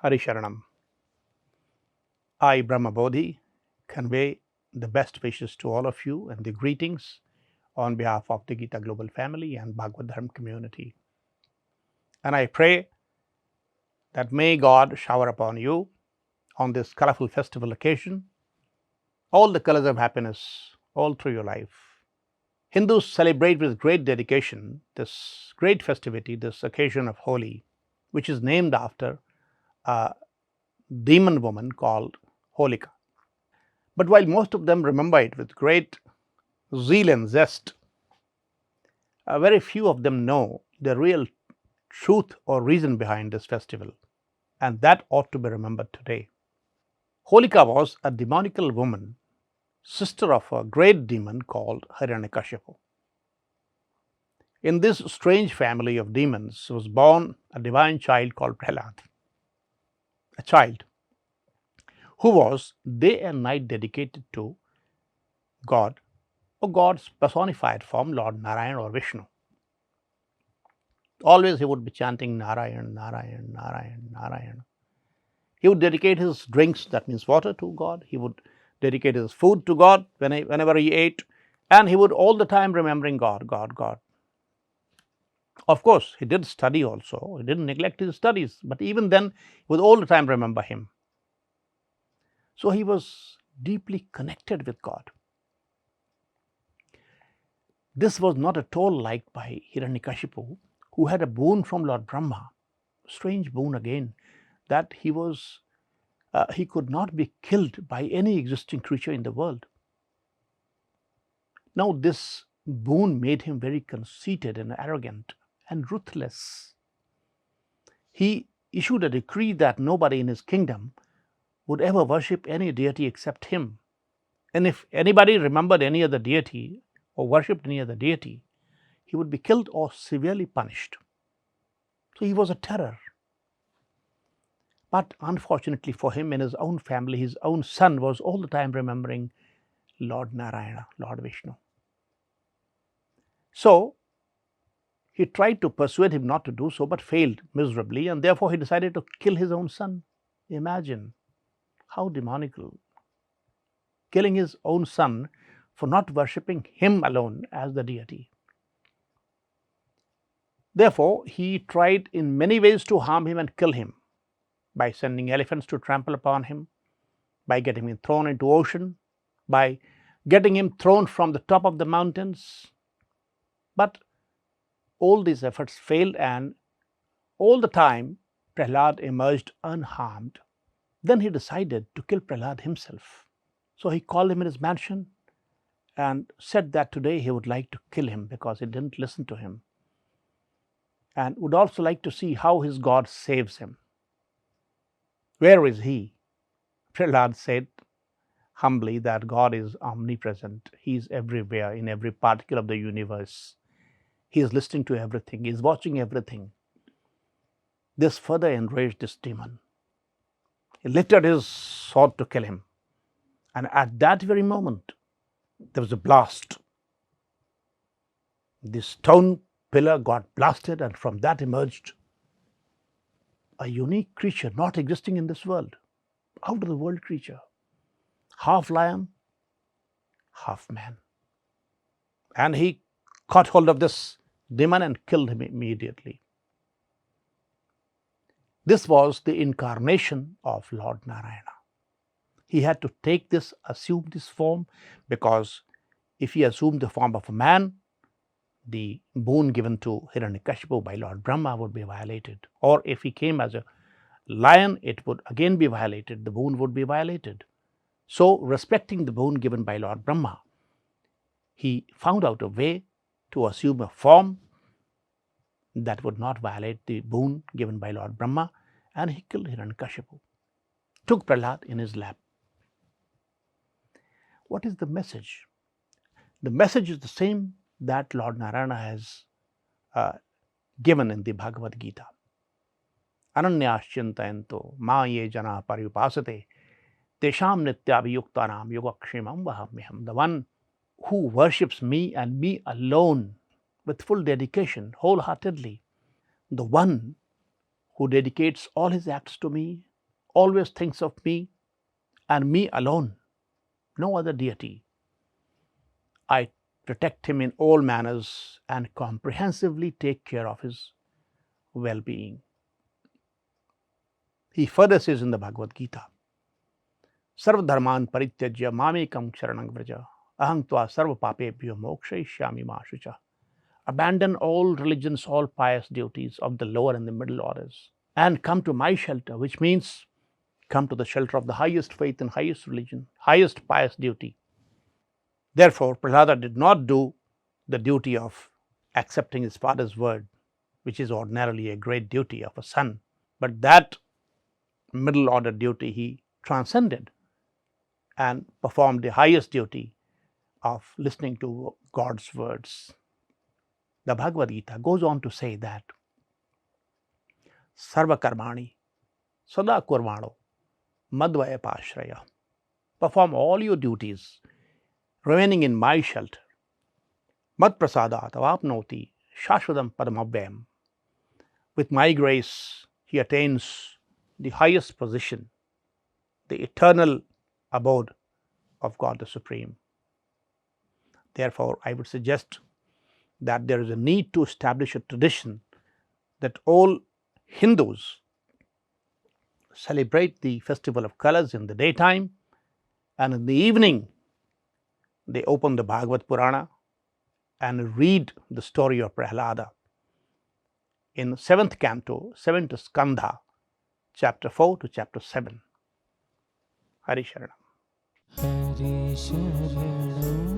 Harisharanam. I, Brahma Bodhi, convey the best wishes to all of you and the greetings on behalf of the Gita Global family and Bhagavad Dharma community. And I pray that may God shower upon you on this colorful festival occasion all the colors of happiness all through your life. Hindus celebrate with great dedication this great festivity, this occasion of Holi, which is named after a demon woman called Holika. But while most of them remember it with great zeal and zest, very few of them know the real truth or reason behind this festival, and that ought to be remembered today. Holika was a demonical woman, sister of a great demon called Hiranyakashipu. In this strange family of demons was born a divine child called Prahlad, a child who was day and night dedicated to God or God's personified form, Lord Narayan or Vishnu. Always he would be chanting Narayan, Narayan, Narayan, Narayan. He would dedicate his drinks, that means water, to God. He would dedicate his food to God whenever he ate, and he would all the time remembering God, God, God. Of course, he did study also. He didn't neglect his studies, but even then, he would all the time remember him. So he was deeply connected with God. This was not at all liked by Hiranyakashipu, who had a boon from Lord Brahma, strange boon again, that he could not be killed by any existing creature in the world. Now this boon made him very conceited and arrogant and ruthless. He issued a decree that nobody in his kingdom would ever worship any deity except him. And if anybody remembered any other deity or worshipped any other deity, he would be killed or severely punished. So he was a terror. But unfortunately for him and his own family, his own son was all the time remembering Lord Narayana, Lord Vishnu. So he tried to persuade him not to do so, but failed miserably, and therefore he decided to kill his own son. Imagine how demonical. Killing his own son for not worshipping him alone as the deity. Therefore, he tried in many ways to harm him and kill him, by sending elephants to trample upon him, by getting him thrown into ocean, by getting him thrown from the top of the mountains. But all these efforts failed, and all the time Prahlad emerged unharmed. Then he decided to kill Prahlad himself. So he called him in his mansion and said that today he would like to kill him because he didn't listen to him, and would also like to see how his God saves him. Where is he? Prahlad said humbly that God is omnipresent. He is everywhere, in every particle of the universe. He is listening to everything. He is watching everything. This further enraged this demon. He lifted his sword to kill him. And at that very moment, there was a blast. The stone pillar got blasted, and from that emerged a unique creature not existing in this world, out of the world creature, half lion, half man. And he caught hold of this demon and killed him immediately. This was the incarnation of Lord Narayana. He had to take this, assume this form, because if he assumed the form of a man, the boon given to Hiranyakashipu by Lord Brahma would be violated. Or if he came as a lion, it would again be violated. The boon would be violated. So, respecting the boon given by Lord Brahma, he found out a way to assume a form that would not violate the boon given by Lord Brahma, and he killed Hiranyakashipu, took Prahlad in his lap. What is the message? The message is the same that Lord Narayana has given in the Bhagavad Gita. Ananyaschintayanto ma ye jana paripasate tesham nityabhiyuktanam yogakshemam vahamyaham. The one who worships me and me alone with full dedication, wholeheartedly, the one who dedicates all his acts to me, always thinks of me and me alone, no other deity. I protect him in all manners and comprehensively take care of his well-being. He further says in the Bhagavad Gita, Sarva dharman parityajya mamekam sharanam vraja aham tva sarva papebhyo mokshayishyami ma shucha. Abandon all religions, all pious duties of the lower and the middle orders, and come to my shelter, which means come to the shelter of the highest faith and highest religion, highest pious duty. Therefore, Prahlada did not do the duty of accepting his father's word, which is ordinarily a great duty of a son, but that middle order duty he transcended and performed the highest duty of listening to God's words. The Bhagavad Gita goes on to say that Sarva karmani sada kurvano madvaya pashraya. Perform all your duties remaining in my shelter. Mad prasadat avapnoti shashvatam padamavyam. With my grace, he attains the highest position, the eternal abode of God the Supreme. Therefore, I would suggest that there is a need to establish a tradition that all Hindus celebrate the festival of colors in the daytime, and in the evening they open the Bhagavad Purana and read the story of Prahlada in 7th canto, 7th skandha, chapter 4 to chapter 7. Hari Sharanam. Hari Sharanam.